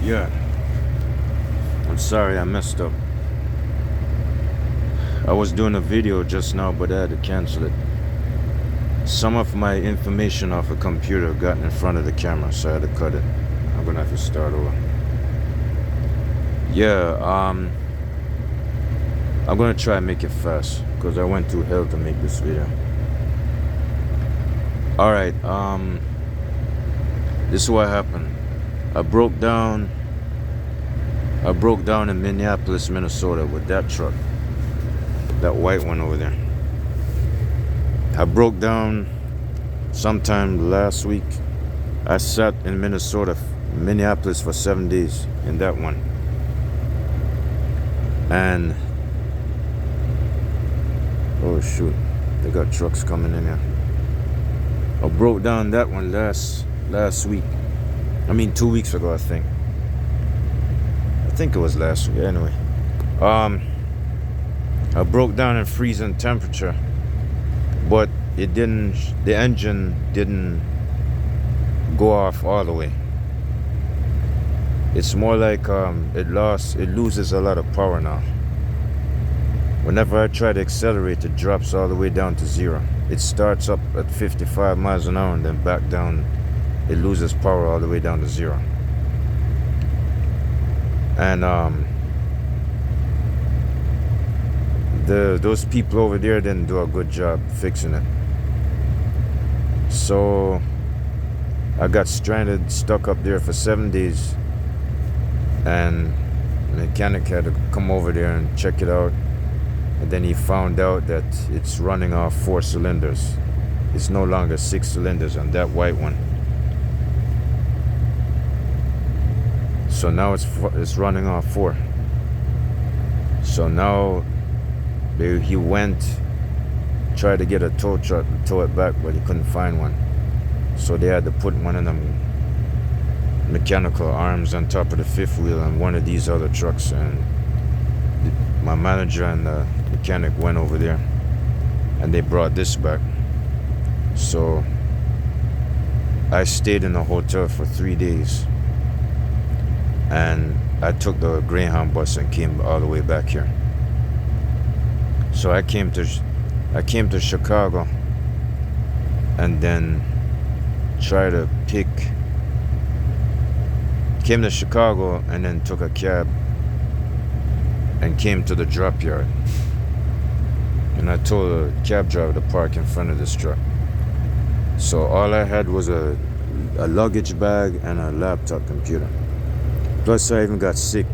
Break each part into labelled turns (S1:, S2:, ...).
S1: Yeah, I'm sorry I messed up. I was doing a video just now, but I had to cancel it. Some of my information off a computer got in front of the camera, so I had to cut it. I'm gonna have to start over. Yeah, I'm gonna try and make it fast because I went through hell to make this video. Alright, this is what happened. I broke down in Minneapolis, Minnesota with that truck. That white one over there. I broke down sometime last week. I sat in Minneapolis for 7 days in that one. And oh shoot, they got trucks coming in here. I broke down that one last week. 2 weeks ago, I think. I think it was last week. Anyway, I broke down in freezing temperature, but the engine didn't go off all the way. It's more like it loses a lot of power now. Whenever I try to accelerate, it drops all the way down to zero. It starts up at 55 miles an hour and then back down. It loses power all the way down to zero. And those people over there didn't do a good job fixing it. So I got stuck up there for 7 days, and the mechanic had to come over there and check it out. And then he found out that it's running off 4 cylinders. It's no longer 6 cylinders on that white one. So now it's running off 4. So now he tried to get a tow truck to tow it back, but he couldn't find one. So they had to put one of them mechanical arms on top of the fifth wheel on one of these other trucks. And my manager and the mechanic went over there and they brought this back. So I stayed in a hotel for 3 days, and I took the Greyhound bus and came all the way back here. So I came to Chicago and then came to Chicago and then took a cab and came to the drop yard. And I told the cab driver to park in front of this truck. So all I had was a luggage bag and a laptop computer. Plus I even got sick.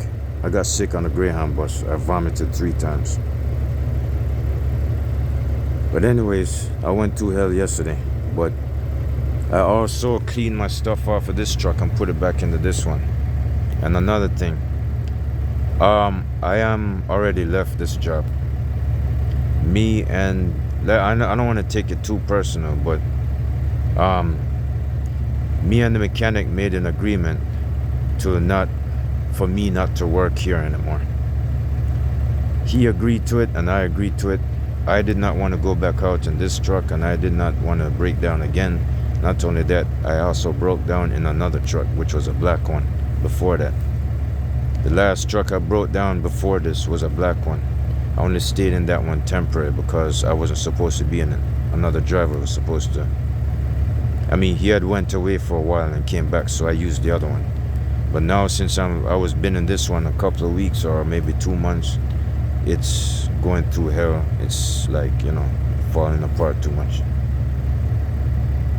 S1: I got sick on the Greyhound bus. I vomited 3 times. But anyways, I went through hell yesterday. But I also cleaned my stuff off of this truck and put it back into this one. And another thing, I am already left this job. I don't want to take it too personal, but me and the mechanic made an agreement for me not to work here anymore. He agreed to it and I agreed to it. I did not want to go back out in this truck, and I did not want to break down again. Not only that, I also broke down in another truck, which was a black one before that. The last truck I broke down before this was a black one. I only stayed in that one temporary because I wasn't supposed to be in it. Another driver was supposed to. He had went away for a while and came back, so I used the other one. But now, since I was been in this one a couple of weeks or maybe 2 months, it's going through hell. It's like, falling apart too much.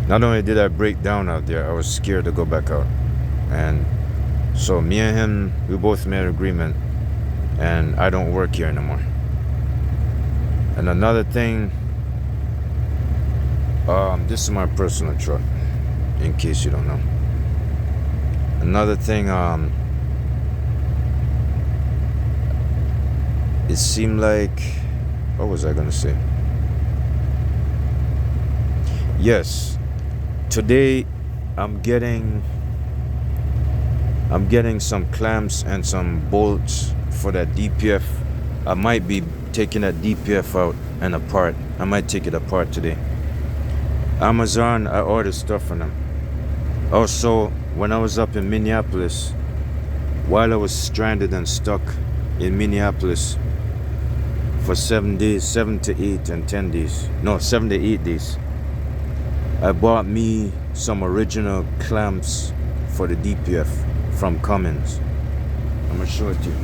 S1: Not only did I break down out there, I was scared to go back out. And so me and him, we both made an agreement, and I don't work here anymore. And another thing, this is my personal truck, in case you don't know. Another thing, it seemed like, what was I gonna say? Yes, today I'm getting some clamps and some bolts for that DPF. I might be taking that DPF out and apart. I might take it apart today. Amazon, I ordered stuff from them. Also, when I was up in Minneapolis, while I was stranded and stuck in Minneapolis for 7 days, 7 to 8 and 10 days. No, 7 to 8 days. I bought me some original clamps for the DPF from Cummins. I'm gonna show it to you.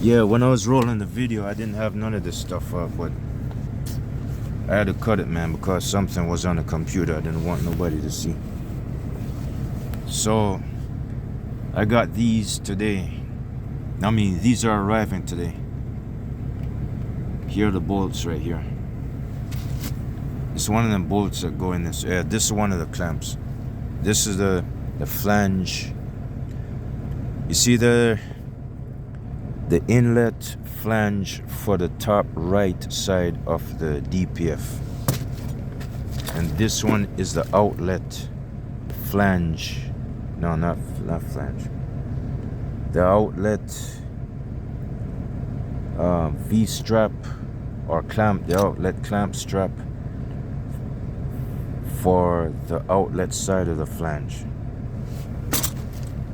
S1: Yeah, when I was rolling the video, I didn't have none of this stuff up, but I had to cut it, man, because something was on the computer I didn't want nobody to see. So I got these today. I mean, these are arriving today. Here are the bolts right here. It's one of them bolts that go in this. Yeah, this is one of the clamps. This is the flange. You see the inlet flange for the top right side of the DPF. And this one is the outlet flange. No, not flange. The outlet V-strap or clamp, the outlet clamp strap for the outlet side of the flange.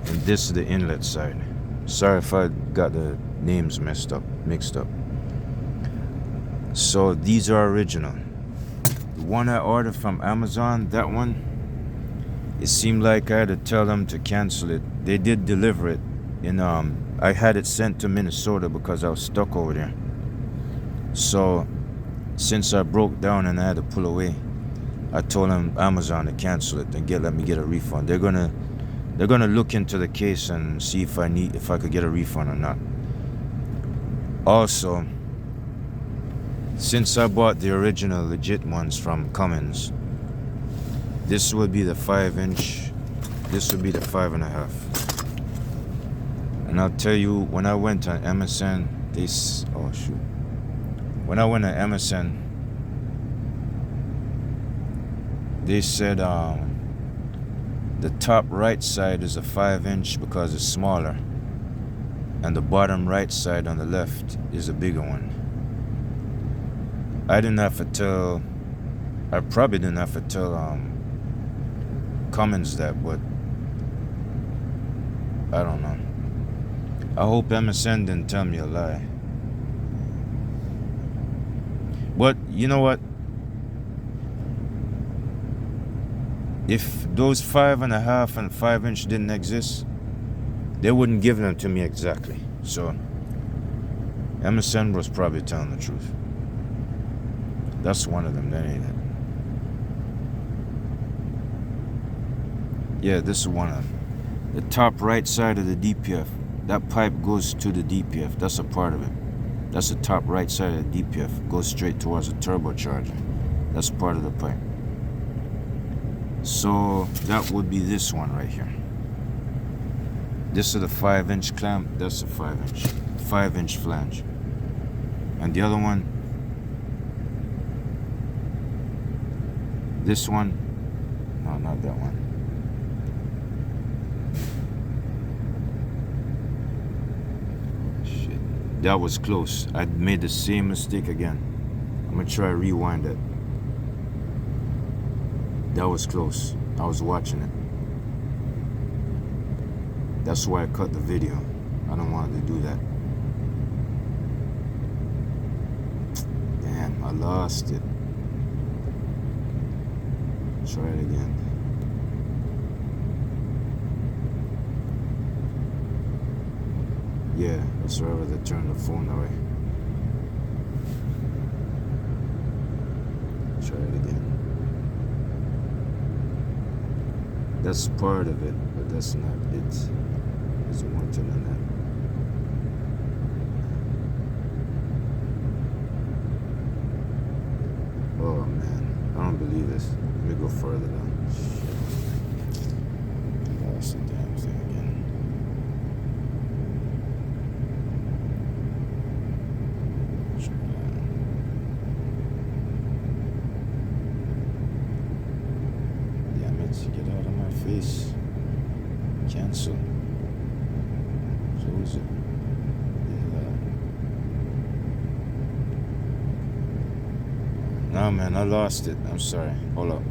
S1: And this is the inlet side. Sorry if I got the names mixed up. So these are original. The one I ordered from Amazon, that one, it seemed like I had to tell them to cancel it. They did deliver it in I had it sent to Minnesota because I was stuck over there. So since I broke down and I had to pull away, I told them Amazon to cancel it and let me get a refund. They're gonna look into the case and see if I could get a refund or not. Also, since I bought the original legit ones from Cummins, this would be the 5-inch, this would be the 5.5. And I'll tell you, when I went on MSN, when I went on MSN, they said the top right side is a 5-inch because it's smaller, and the bottom right side on the left is a bigger one. I probably didn't have to tell Cummins that, but I don't know. I hope MSN didn't tell me a lie. But you know what? If those 5.5 and 5-inch didn't exist, they wouldn't give them to me exactly. So MSN was probably telling the truth. That's one of them, that ain't it. Yeah, this is one of them. The top right side of the DPF. That pipe goes to the DPF. That's a part of it. That's the top right side of the DPF. Goes straight towards the turbocharger. That's part of the pipe. So that would be this one right here. This is the 5-inch clamp. That's a 5-inch flange. And the other one, this one, no, not that one. That was close. I made the same mistake again. I'm gonna try to rewind it. That was close. I was watching it. That's why I cut the video. I don't want to do that. Damn, I lost it. Try it again. Yeah, that's right where they turn the phone away. Try it again. That's part of it, but that's not it. There's more to than that. Oh man, I don't believe this. Let me go further down. Shit. Lost the damn thing again. Get out of my face. Cancel. Close it. Nah, man, I lost it. I'm sorry. Hold up.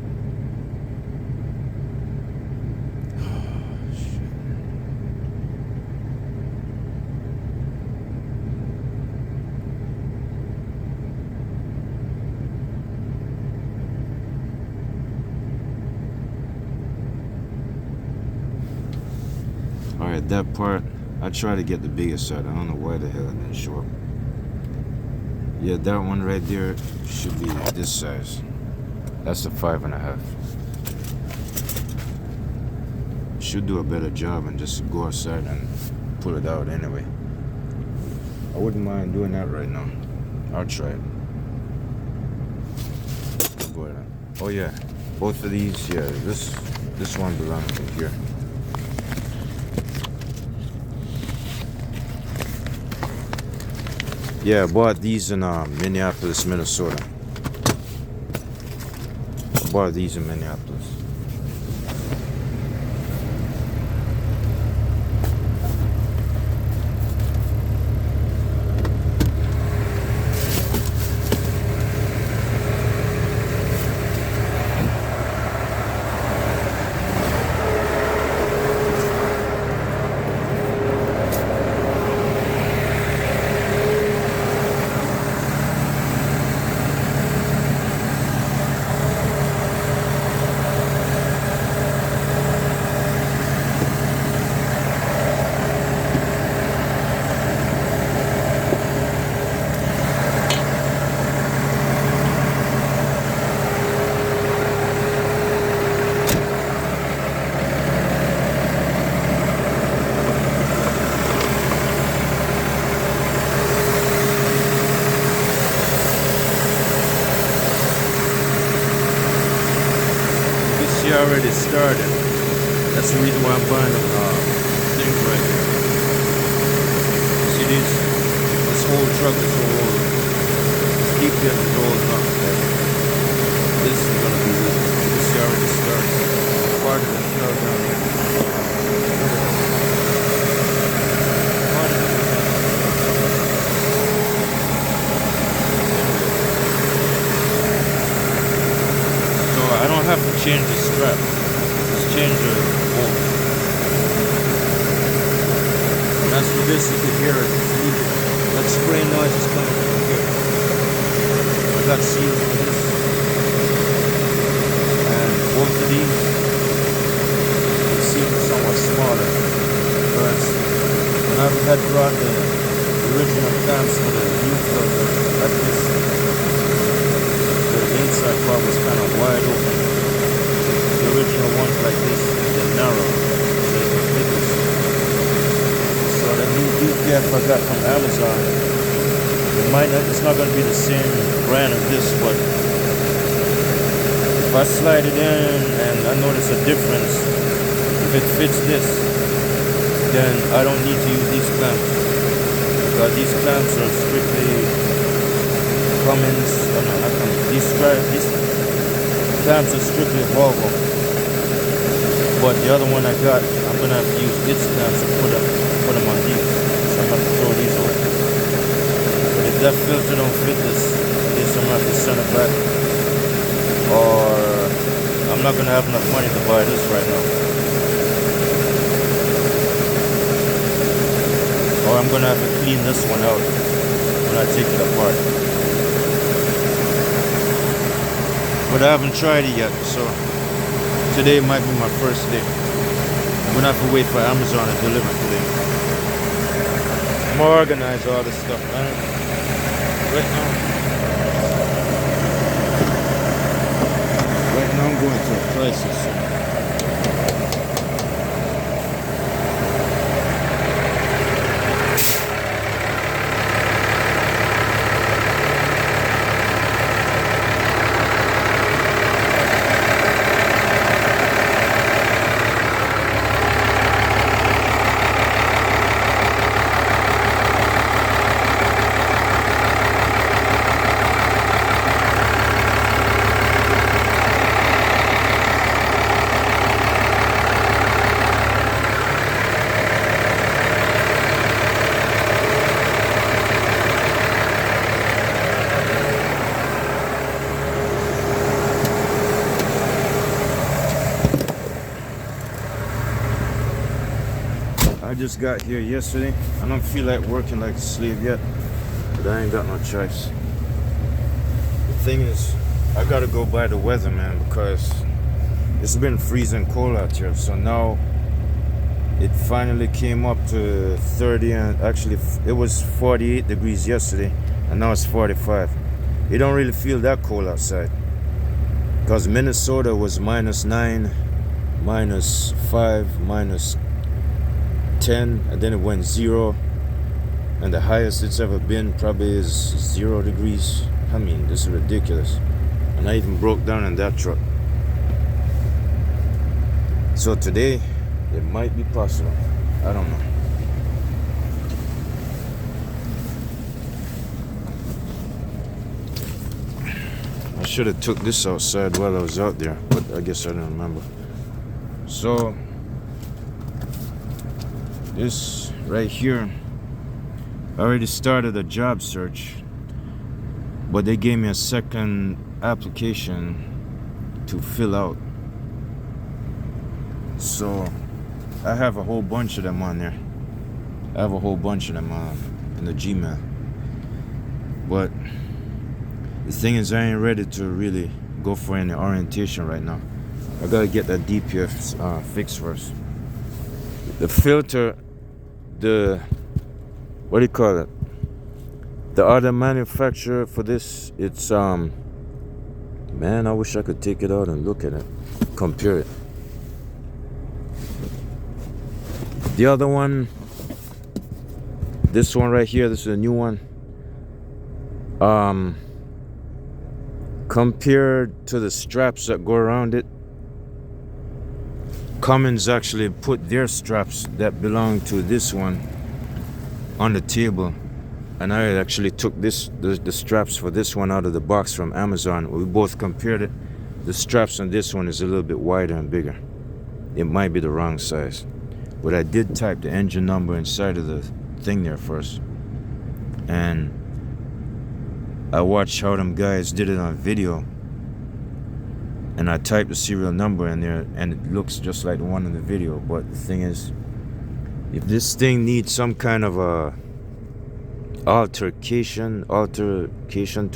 S1: Alright, that part, I try to get the biggest side. I don't know why the hell it didn't show up. Yeah, that one right there should be this size. That's the 5.5. Should do a better job and just go outside and pull it out anyway. I wouldn't mind doing that right now. I'll try it. But, oh yeah, both of these, yeah, this one belongs to here. Yeah, I bought these in Minneapolis, Minnesota. I bought these in Minneapolis. Already started. That's the reason why I'm buying them things right here. See these? This whole truck is so old. This DPF is old enough that this is gonna be good. You see already started. Part of the shell down here. So I don't have to change the strap. Just change the bolt. And as for this, you can hear it. That spray noise is coming from here. I got seals for this. And both of these, the seals are somewhat smaller. Because when I had brought the original clamps for the new filter like this, the inside part was kind of wide open. The original ones like this, they're narrow. So the new DPF I got from Amazon, it's not going to be the same brand as this, but if I slide it in and I notice a difference, if it fits this, then I don't need to use these clamps. Because these clamps are strictly Cummins, these clamps are strictly Volvo. But the other one I got, I'm going to have to use its clamps to put them on these. So I'm going to throw these away. But if that filter don't fit this I'm going to have to send it back. Or I'm not going to have enough money to buy this right now. Or I'm going to have to clean this one out when I take it apart. But I haven't tried it yet, so today might be my first day. I'm gonna have to wait for Amazon to deliver today. I'm gonna organize all this stuff, man. Right now I'm going to a crisis. I just got here yesterday. I don't feel like working like a slave yet, but I ain't got no choice. The thing is, I gotta go by the weather, man, because it's been freezing cold out here. So now It finally came up to 30, and actually it was 48 degrees yesterday, and now it's 45. It don't really feel that cold outside, because Minnesota was -9, -5, -10, and then it went 0, and the highest it's ever been probably is 0 degrees. I mean, this is ridiculous. And I even broke down in that truck. So today it might be possible. I don't know. I should have took this outside while I was out there, but I guess I didn't remember. So this right here, I already started a job search, but they gave me a second application to fill out. So I have a whole bunch of them on there. I have a whole bunch of them in the Gmail. But the thing is, I ain't ready to really go for any orientation right now. I gotta get that DPF fixed first. The filter, what do you call it? The other manufacturer for this, it's man, I wish I could take it out and look at it, compare it. The other one, this one right here, this is a new one. Compared to the straps that go around it, Cummins actually put their straps that belong to this one on the table, and I actually took the straps for this one out of the box from Amazon. We both compared it. The straps on this one is a little bit wider and bigger. It might be the wrong size, but I did type the engine number inside of the thing there first, and I watched how them guys did it on video, and I typed the serial number in there, and it looks just like the one in the video. But the thing is, if this thing needs some kind of a alteration to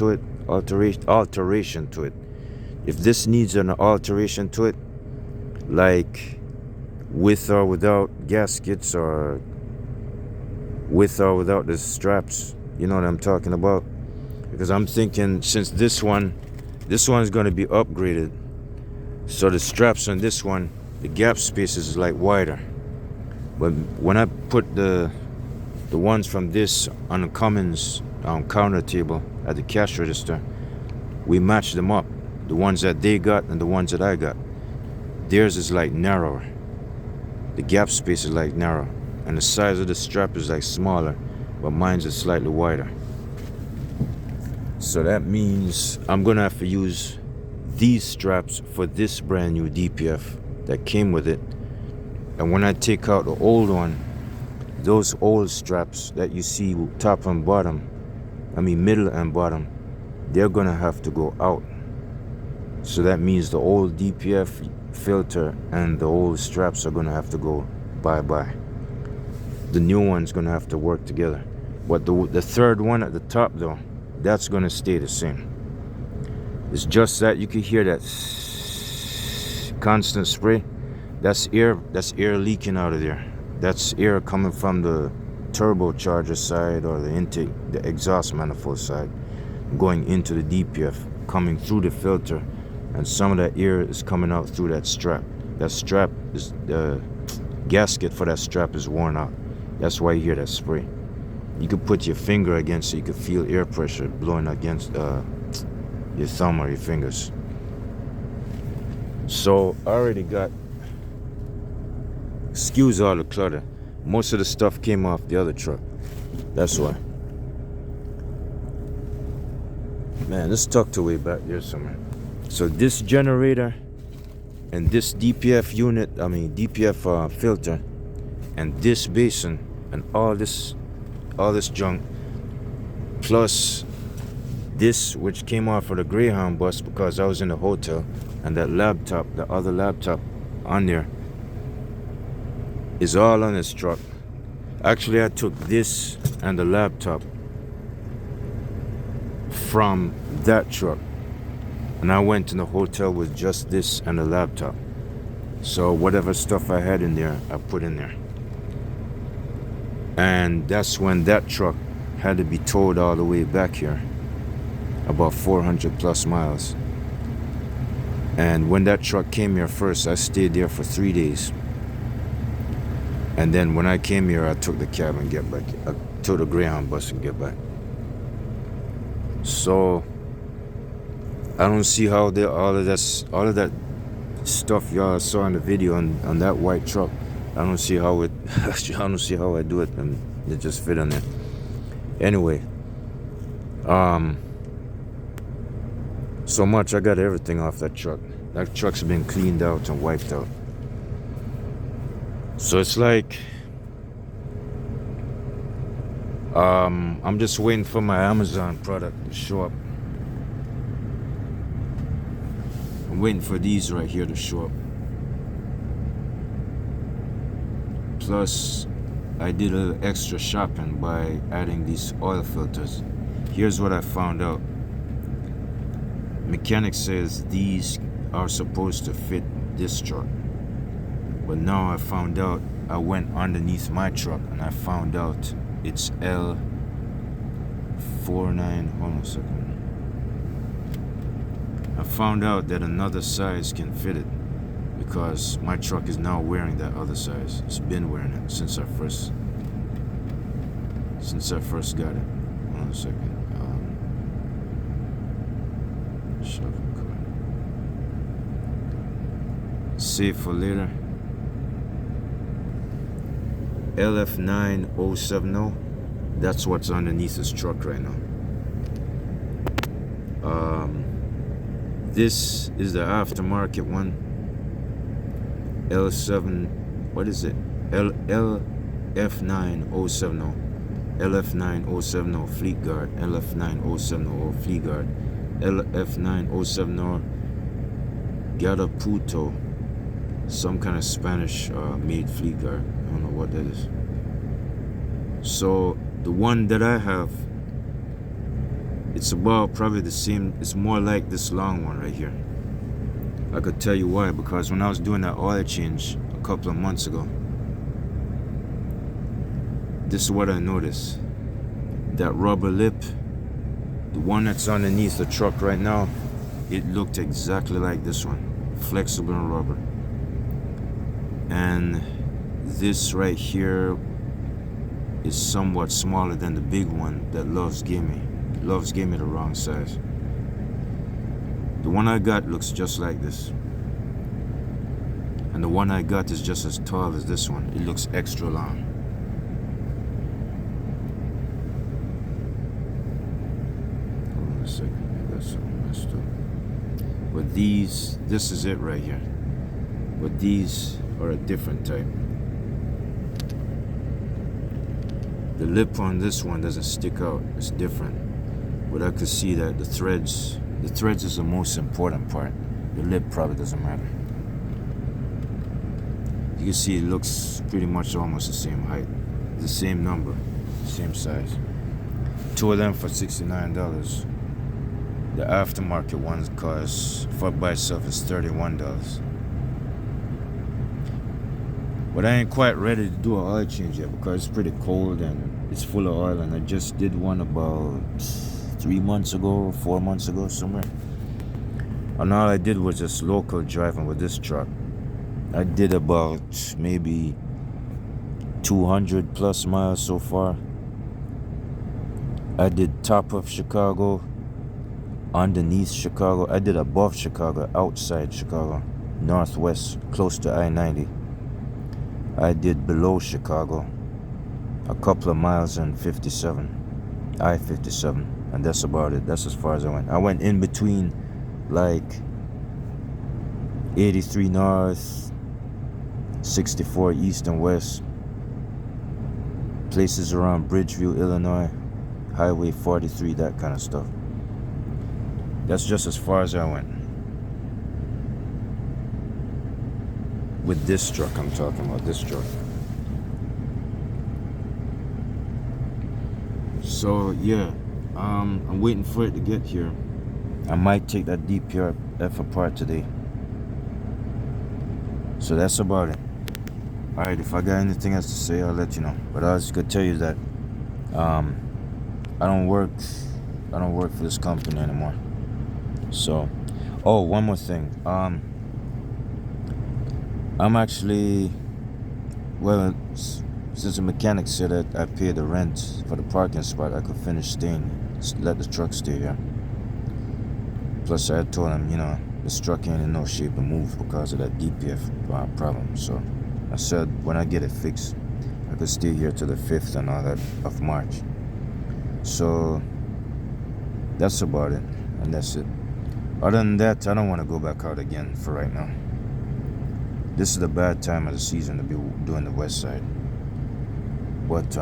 S1: it, if this needs an alteration to it, like with or without gaskets, or with or without the straps, you know what I'm talking about? Because I'm thinking, since this one's going to be upgraded, so the straps on this one, the gap space is like wider. But when I put the ones from this on the Cummins counter table at the cash register, we matched them up. The ones that they got and the ones that I got. Theirs is like narrower. The gap space is like narrow, and the size of the strap is like smaller, but mine's is slightly wider. So that means I'm gonna have to use these straps for this brand new DPF that came with it. And when I take out the old one, those old straps that you see top and bottom, middle and bottom, they're gonna have to go out. So that means the old DPF filter and the old straps are gonna have to go bye-bye. The new one's gonna have to work together. But the third one at the top though, that's gonna stay the same. It's just that you can hear that constant spray. That's air leaking out of there. That's air coming from the turbocharger side, or the intake, the exhaust manifold side, going into the DPF, coming through the filter, and some of that air is coming out through that strap. That strap is, the gasket for that strap is worn out. That's why you hear that spray. You could put your finger against it, you could feel air pressure blowing against your thumb or your fingers. So I already got, excuse all the clutter, most of the stuff came off the other truck. That's why. Man, it's tucked away back there somewhere. So this generator and this DPF unit, DPF filter, and this basin and all this junk, plus this, which came off of the Greyhound bus because I was in the hotel, and that laptop, the other laptop on there, is all on this truck. Actually, I took this and the laptop from that truck, and I went to the hotel with just this and the laptop. So whatever stuff I had in there, I put in there. And that's when that truck had to be towed all the way back here, about 400 plus miles. And when that truck came here first, I stayed there for 3 days. And then when I came here, I took the cab and get back. I took the Greyhound bus and get back. So I don't see how all of that stuff y'all saw in the video on that white truck. I don't see how it. I don't see how I do it and it just fit on there. Anyway, so much I got everything off that truck. That truck's been cleaned out and wiped out. So it's like, I'm just waiting for my Amazon product to show up. I'm waiting for these right here to show up. Plus, I did a little extra shopping by adding these oil filters. Here's what I found out. Mechanic says these are supposed to fit this truck. But now I found out, I went underneath my truck and I found out it's L49, hold on a second. I found out that another size can fit it because my truck is now wearing that other size. It's been wearing it since I first got it. Hold on a second. Shuffle card. Save for later. LF9070. That's what's underneath this truck right now. This is the aftermarket one. L7, what is it? LF9070. LF9070 Fleet Guard. LF9070 Fleet Guard. LF9070 Garaputo. Some kind of Spanish made Fleet Guard. I don't know what that is. So the one that I have, it's about probably the same. It's more like this long one right here. I could tell you why, because when I was doing that oil change a couple of months ago, this is what I noticed. That rubber lip, the one that's underneath the truck right now, it looked exactly like this one, flexible and rubber. And this right here is somewhat smaller than the big one that Loves gave me. Loves gave me the wrong size. The one I got looks just like this. And the one I got is just as tall as this one. It looks extra long. Hold on a second, I got something messed up. But these, this is it right here. But these are a different type. The lip on this one doesn't stick out, it's different. But I could see that the threads is the most important part. The lip probably doesn't matter. You can see it looks pretty much almost the same height. The same number, same size. Two of them for $69. The aftermarket ones cost, for by itself, is $31. But I ain't quite ready to do an oil change yet because it's pretty cold and it's full of oil, and I just did one about 3 months ago, 4 months ago, somewhere. And all I did was just local driving with this truck. I did about maybe 200 plus miles so far. I did top of Chicago, underneath Chicago. I did above Chicago, outside Chicago, northwest, close to I-90. I did below Chicago, a couple of miles in 57, I-57, and that's about it. That's as far as I went. I went in between, like 83 north, 64 east and west, places around Bridgeview, Illinois, Highway 43, that kind of stuff. That's just as far as I went. With this truck, I'm talking about this truck. So yeah, I'm waiting for it to get here. I might take that DPRF apart today. So that's about it. Alright, if I got anything else to say, I'll let you know. But I was gonna tell you that um, I don't work for this company anymore. So, oh, one more thing. I'm actually, well, since the mechanic said that I paid the rent for the parking spot, I could finish staying, let the truck stay here. Plus, I told him, this truck ain't in no shape to move because of that DPF problem. So I said when I get it fixed, I could stay here till the 5th and all that of March. So that's about it, and that's it. Other than that, I don't want to go back out again for right now. This is the bad time of the season to be doing the west side. But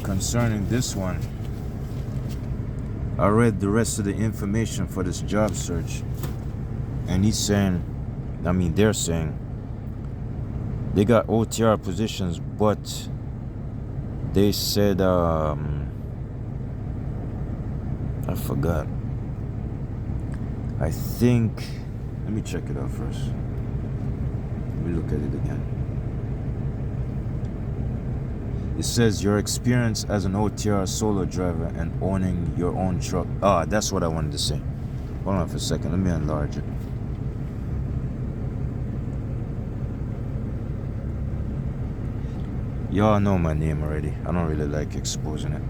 S1: concerning this one, I read the rest of the information for this job search, and they're saying they got OTR positions, but they said I forgot. I think, let me check it out first. Let me look at it again. It says your experience as an OTR solo driver and owning your own truck. That's what I wanted to say. Hold on for a second. Let me enlarge it. Y'all know my name already. I don't really like exposing it.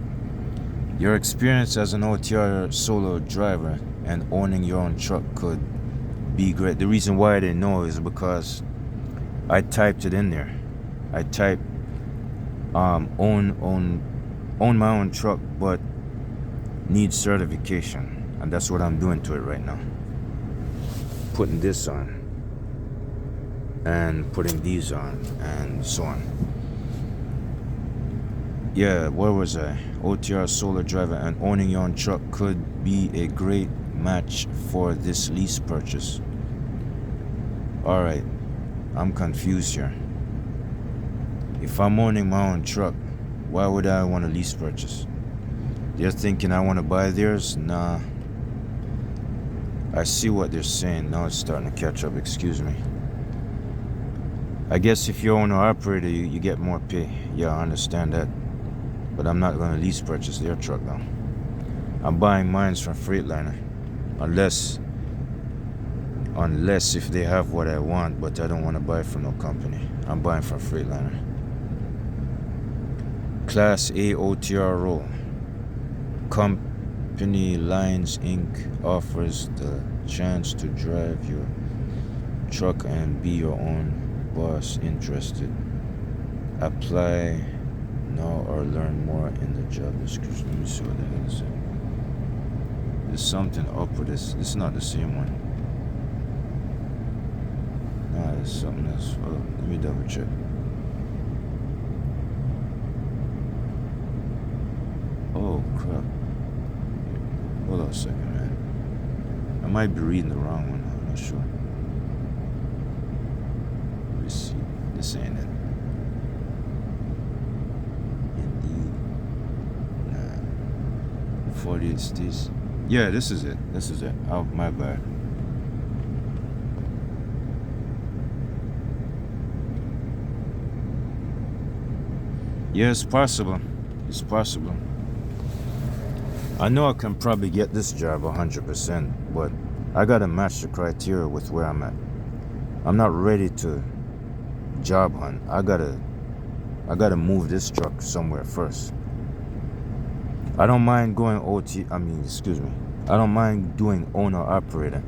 S1: Your experience as an OTR solo driver and owning your own truck could be great. The reason why I didn't know is because I typed it in there. I typed own my own truck, but need certification, and that's what I'm doing to it right now. Putting this on and putting these on and so on. Yeah, where was I? OTR solo driver and owning your own truck could be a great match for this lease purchase. Alright, I'm confused here. If I'm owning my own truck, why would I want a lease purchase? They're thinking I want to buy theirs? Nah. I see what they're saying. Now it's starting to catch up. Excuse me. I guess if you're owner operator, you get more pay. Yeah, I understand that. But I'm not going to lease purchase their truck now. I'm buying mines from Freightliner. Unless if they have what I want, but I don't want to buy from no company. I'm buying from Freightliner. Class A OTR role. Company Lines Inc. offers the chance to drive your truck and be your own boss. Interested? Apply now or learn more in the job description. Let me see what that is. There's something up with this. This is not the same one. Nah, there's something else. Well, let me double check. Oh crap. Hold on a second, man. I might be reading the wrong one. I'm not sure. Receipt. This ain't it. Indeed. Nah. 48 states. Yeah, this is it. This is it. Oh, my bad. Yeah, it's possible. It's possible. I know I can probably get this job 100%, but I gotta match the criteria with where I'm at. I'm not ready to job hunt. I gotta move this truck somewhere first. I don't mind going I don't mind doing owner operator,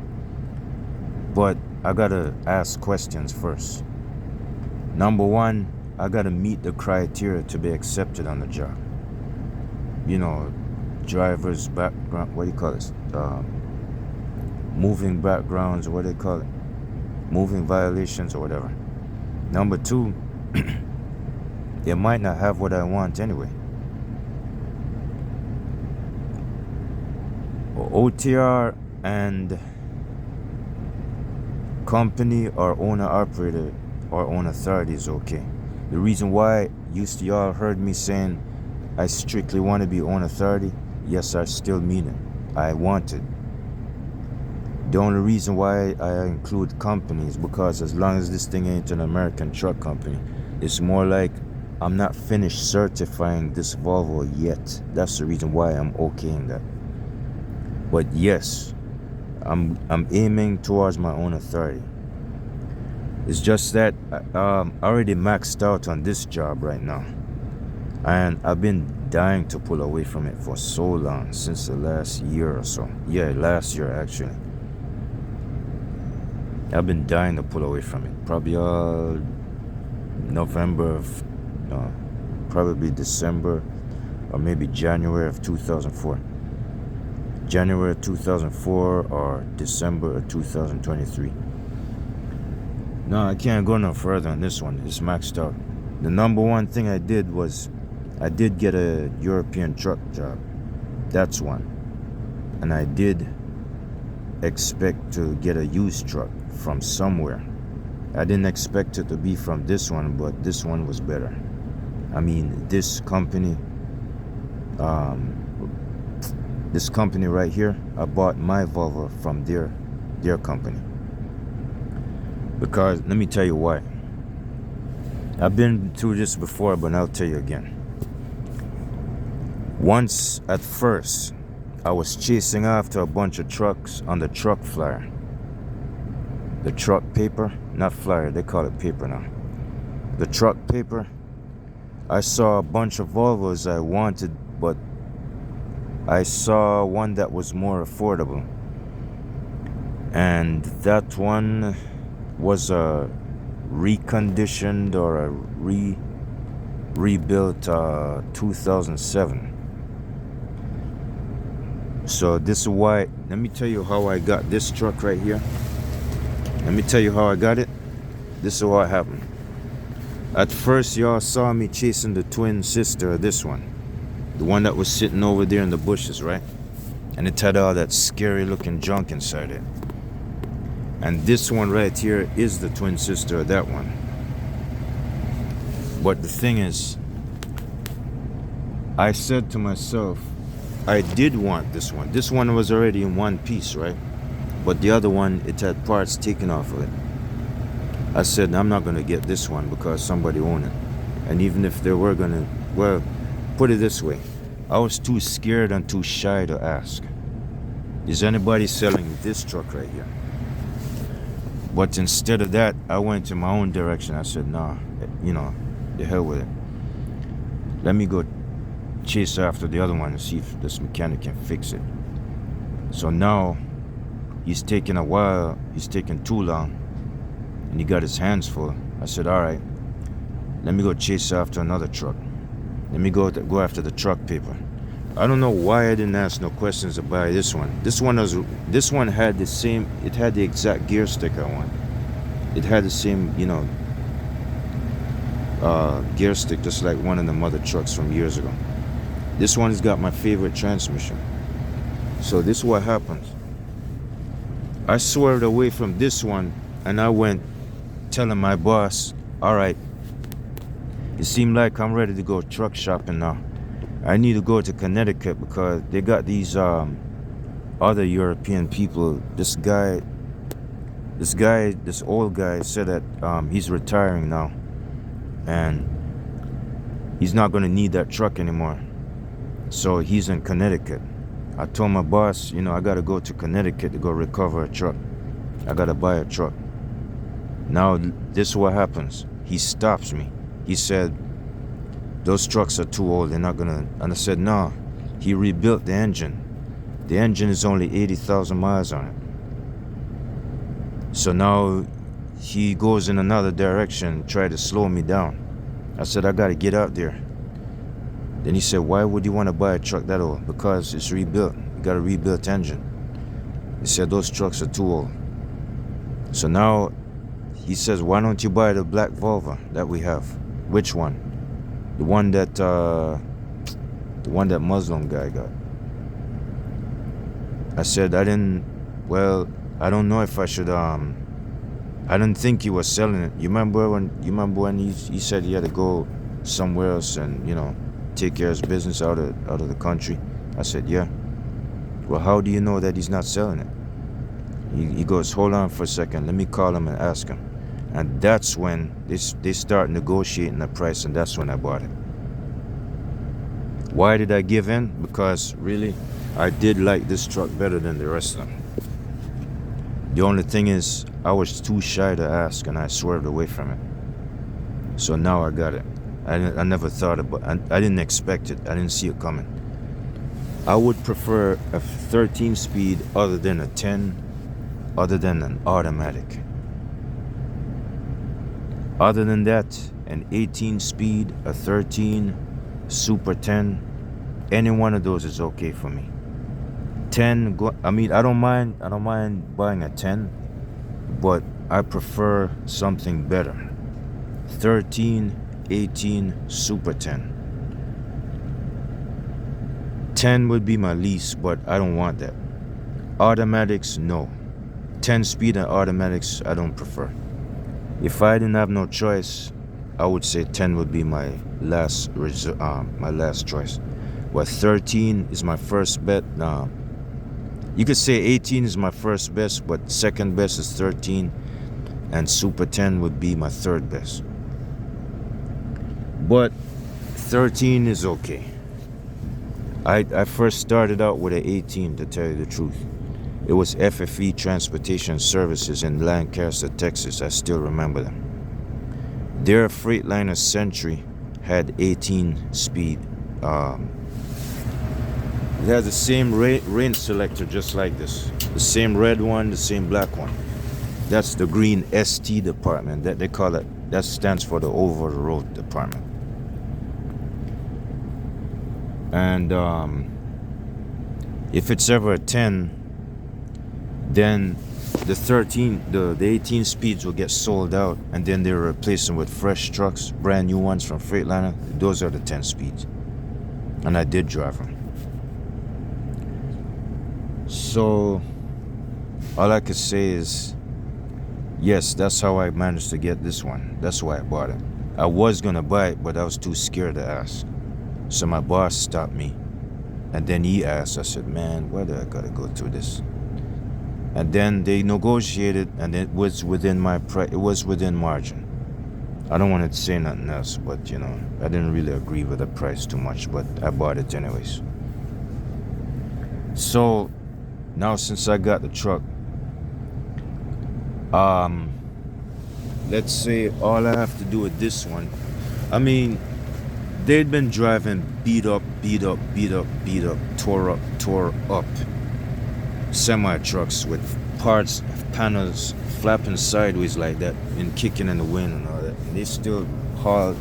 S1: but I gotta ask questions first. Number one, I gotta meet the criteria to be accepted on the job. Driver's background, what do you call this? Moving backgrounds, what do they call it? Moving violations or whatever. Number two, they might not have what I want anyway. OTR and company or owner operator or own authority is okay. The reason why y'all heard me saying I strictly want to be own authority, yes, I still mean it. I want it. The only reason why I include companies, because as long as this thing ain't an American truck company, it's more like I'm not finished certifying this Volvo yet. That's the reason why I'm okaying that. But yes, I'm aiming towards my own authority. It's just that I already maxed out on this job right now, and I've been dying to pull away from it for so long, since the last year or so. Yeah, last year actually. I've been dying to pull away from it. Probably November of, probably December or maybe January of 2004. January of 2004 or December of 2023. No, I can't go no further on this one. It's maxed out. The number one thing I did was I did get a European truck job. That's one. And I did expect to get a used truck from somewhere. I didn't expect it to be from this one, but this one was better. I mean, this company right here, I bought my Volvo from their company. Because, let me tell you why. I've been through this before, but I'll tell you again. Once, at first, I was chasing after a bunch of trucks on the truck flyer. The truck paper, not flyer, they call it paper now. The truck paper, I saw a bunch of Volvos I wanted, but I saw one that was more affordable. And that one was a reconditioned or a rebuilt 2007. So this is why, let me tell you how I got this truck right here. Let me tell you how I got it. This is what happened. At first, y'all saw me chasing the twin sister of this one. The one that was sitting over there in the bushes, right? And it had all that scary looking junk inside it. And this one right here is the twin sister of that one. But the thing is, I said to myself, I did want this one. This one was already in one piece, right? But the other one, it had parts taken off of it. I said, I'm not going to get this one because somebody owned it. And even if they were going to, well, put it this way. I was too scared and too shy to ask. Is anybody selling this truck right here? But instead of that, I went in my own direction. I said, nah, the hell with it. Let me go chase after the other one and see if this mechanic can fix it. So now, he's taking a while, he's taking too long, and he got his hands full. I said, all right, let me go chase after another truck. Let me go after the truck paper. I don't know why I didn't ask no questions to buy this one. This one had the same, it had the exact gear stick I want. It had the same, gear stick, just like one of the other trucks from years ago. This one's got my favorite transmission. So this is what happens. I swerved away from this one and I went telling my boss, all right, it seemed like I'm ready to go truck shopping now. I need to go to Connecticut because they got these other European people. This old guy said that he's retiring now and he's not going to need that truck anymore. So he's in Connecticut. I told my boss, I got to go to Connecticut to go recover a truck. I got to buy a truck. Now, this is what happens. He stops me. He said, those trucks are too old. They're not going to... And I said, no. He rebuilt the engine. The engine is only 80,000 miles on it. So now he goes in another direction, try to slow me down. I said, I got to get out there. Then he said, why would you want to buy a truck that old? Because it's rebuilt. You got a rebuilt engine. He said, those trucks are too old. So now he says, why don't you buy the black Volvo that we have? Which one? The one that Muslim guy got. I said, I don't know if I should, I didn't think he was selling it. You remember when he said he had to go somewhere else and, take care of his business out of the country? I said, yeah. Well, how do you know that he's not selling it? He goes, hold on for a second, let me call him and ask him. And that's when they start negotiating the price, and that's when I bought it. Why did I give in? Because really, I did like this truck better than the rest of them. The only thing is, I was too shy to ask, and I swerved away from it. So now I got it. I never thought about it. I didn't expect it. I didn't see it coming. I would prefer a 13 speed other than a 10, other than an automatic. Other than that, an 18 speed, a 13, Super 10, any one of those is okay for me. 10, I don't mind buying a 10, but I prefer something better. 13, 18, Super 10. 10 would be my least, but I don't want that. Automatics, no. 10 speed and automatics, I don't prefer. If I didn't have no choice, I would say 10 would be my last choice. But 13 is my first bet. You could say 18 is my first best, but second best is 13, and Super 10 would be my third best. But 13 is okay. I first started out with an 18, to tell you the truth. It was FFE Transportation Services in Lancaster, Texas. I still remember them. Their Freightliner Century had 18 speed. It has the same range selector, just like this. The same red one, the same black one. That's the green ST department. That they call it. That stands for the over the road department. And if it's ever a 10, then the 18 speeds will get sold out, and then they're replacing with fresh trucks, brand new ones from Freightliner. Those are the 10 speeds, and I did drive them. So all I could say is, yes, that's how I managed to get this one. That's why I bought it. I was gonna buy it, but I was too scared to ask. So my boss stopped me, and then he asked. I said, man, why do I gotta go through this? And then they negotiated, and it was within my price. It was within margin. I don't want to say nothing else, but I didn't really agree with the price too much, but I bought it anyways. So now, since I got the truck, let's say all I have to do with this one, they'd been driving beat up, tore up semi-trucks with parts, panels flapping sideways like that and kicking in the wind and all that. And they still haul.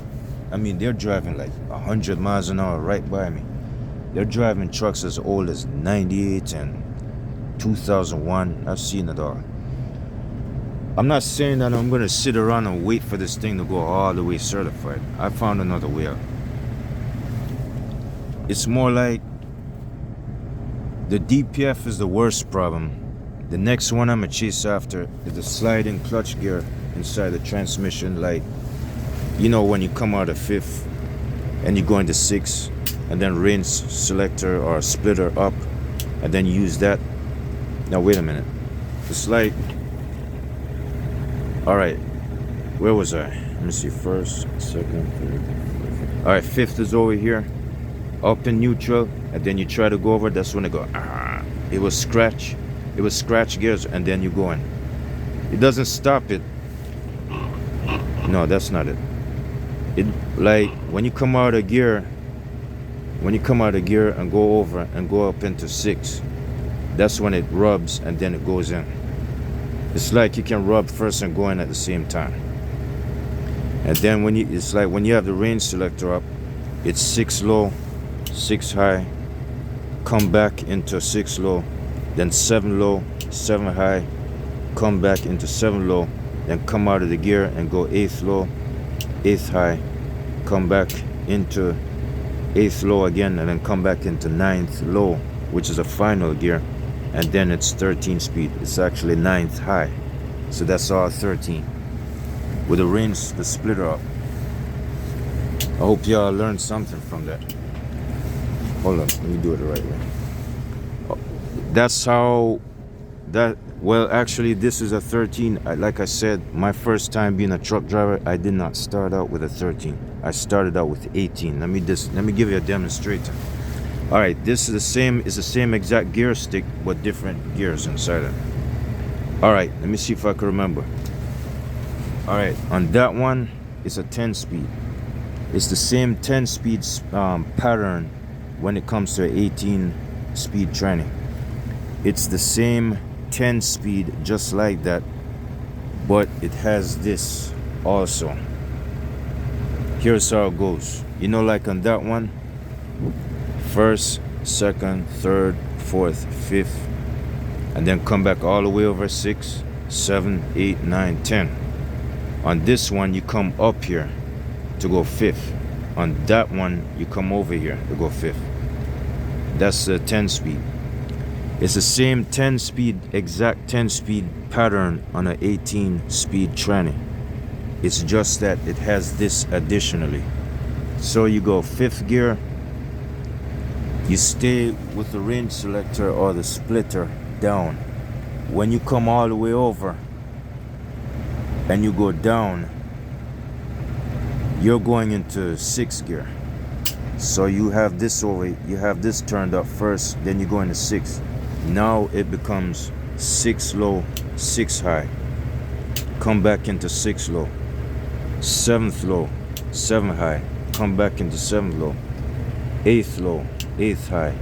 S1: They're driving like 100 miles an hour right by me. They're driving trucks as old as 98 and 2001. I've seen it all. I'm not saying that I'm going to sit around and wait for this thing to go all the way certified. I found another way out. It's more like the DPF is the worst problem. The next one I'm going to chase after is the sliding clutch gear inside the transmission. Like, when you come out of 5th and you go into 6th, and then range selector or splitter up, and then you use that. Now wait a minute. It's like, all right, where was I? Let me see. First, second, third. All right, 5th is over here, up in neutral, and then you try to go over. That's when it go. It was scratch gears, and then you go in. It doesn't stop it. No, that's not it. It, like when you come out of gear and go over and go up into 6, that's when it rubs and then it goes in. It's like you can rub first and go in at the same time. And then it's like when you have the range selector up, it's 6 low, 6 high, come back into 6 low, then 7 low, 7 high, come back into 7 low, then come out of the gear and go 8th low, 8th high, come back into 8th low again, and then come back into 9th low, which is a final gear, and then it's 13 speed. It's actually 9th high, so that's all 13 with the range, the splitter up. I hope y'all learned something from that. Hold on, let me do it the right way. That's how Well, actually, this is a 13. Like I said, my first time being a truck driver, I did not start out with a 13. I started out with 18. Let me give you a demonstration. All right, this is the same. It's the same exact gear stick, but different gears inside it. All right, let me see if I can remember. All right, on that one, it's a 10-speed. It's the same 10-speed pattern when it comes to 18-speed training. It's the same 10-speed, just like that, but it has this also. Here's how it goes. You know, like on that one, first, second, third, fourth, fifth, and then come back all the way over 6, 7, 8, 9, 10. On this one, you come up here to go fifth. On that one, you come over here to go fifth. That's the 10-speed. It's the same 10-speed, exact 10-speed pattern on an 18-speed tranny. It's just that it has this additionally. So you go fifth gear, you stay with the range selector or the splitter down. When you come all the way over and you go down, you're going into sixth gear. So you have this over, you have this turned up first, then you go into sixth. Now it becomes 6 low, 6 high. Come back into 6 low. 7th low, 7 high. Come back into 7th low. 8th low, 8th high.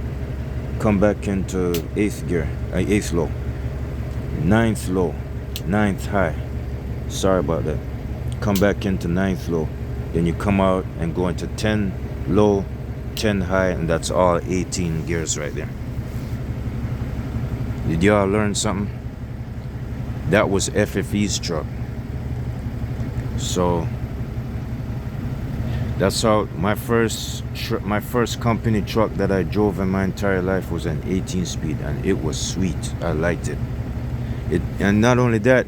S1: Come back into 8th gear, 8th low. 9th low, 9th high. Sorry about that. Come back into 9th low. Then you come out and go into 10 low, 10 high, and that's all 18 gears right there. Did y'all learn something? That was FFE's truck. So that's how my first company truck that I drove in my entire life was an 18-speed, and it was sweet. I liked it. And not only that,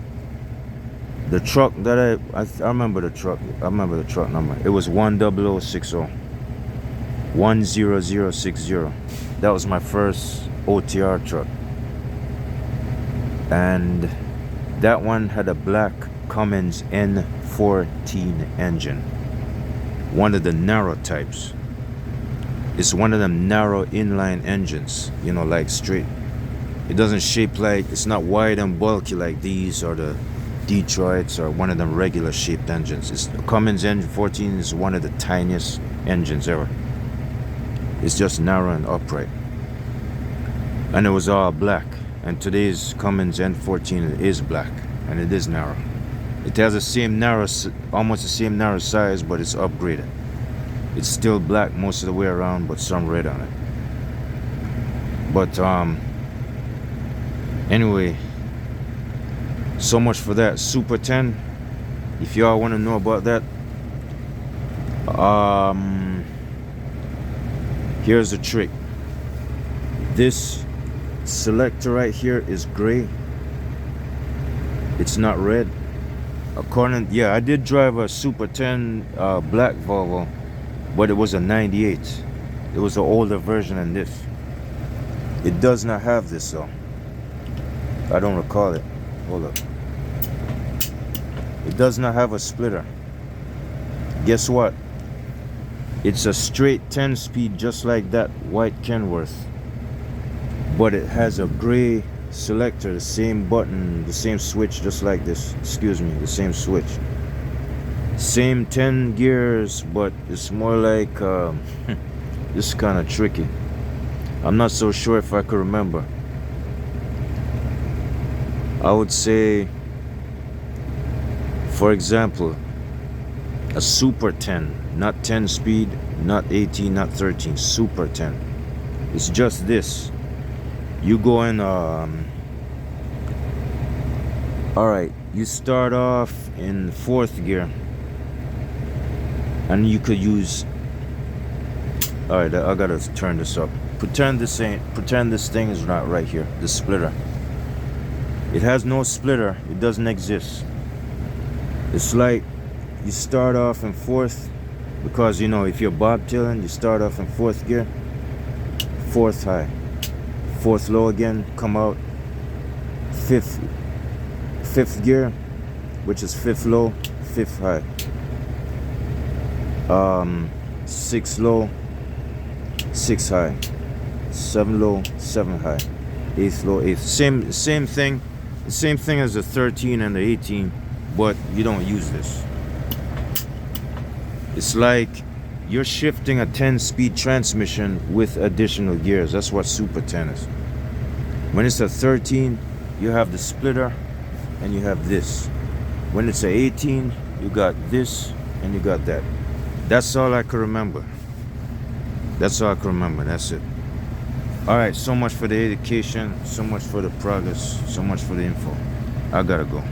S1: the truck that I remember the truck. I remember the truck number. It was 10060. 10060. That was my first OTR truck. And that one had a black Cummins N14 engine. One of the narrow types. It's one of them narrow inline engines, you know, like straight. It doesn't shape like, it's not wide and bulky like these or the Detroits or one of them regular shaped engines. It's Cummins N14 is one of the tiniest engines ever. It's just narrow and upright. And it was all black. And today's Cummins N14 is black, and it is narrow. It has the same narrow, almost the same narrow size, but it's upgraded. It's still black most of the way around, but some red on it. But anyway, so much for that. Super 10. If y'all want to know about that, here's the trick. This selector right here is gray. It's not red. I did drive a Super 10 black Volvo, but it was a 98. It was an older version than this. It does not have this though. I don't recall it. Hold up. It does not have a splitter. Guess what? It's a straight 10-speed just like that white Kenworth. But it has a gray selector, the same button, the same switch, just like this. Excuse me, the same switch. Same 10 gears, but it's more like this is kind of tricky. I'm not so sure if I could remember. I would say, for example, a Super 10, not 10 speed, not 18, not 13, Super 10. It's just this. You go in, alright, you start off in 4th gear, and you could use, alright, I gotta turn this up. Pretend this thing is not right here, the splitter. It has no splitter, it doesn't exist. It's like you start off in 4th, because you know, if you're bobtailing, you start off in 4th gear, 4th high. 4th low again, come out, fifth gear, which is fifth low, fifth high. 6 low, 6 high. 7 low, 7 high. 8th low, 8th. Same thing. The same thing as the 13 and the 18, but you don't use this. It's like you're shifting a 10-speed transmission with additional gears. That's what Super 10 is. When it's a 13, you have the splitter and you have this. When it's a 18, you got this and you got that. That's all I can remember. That's all I can remember. That's it. Alright, so much for the education, so much for the progress, so much for the info. I gotta go.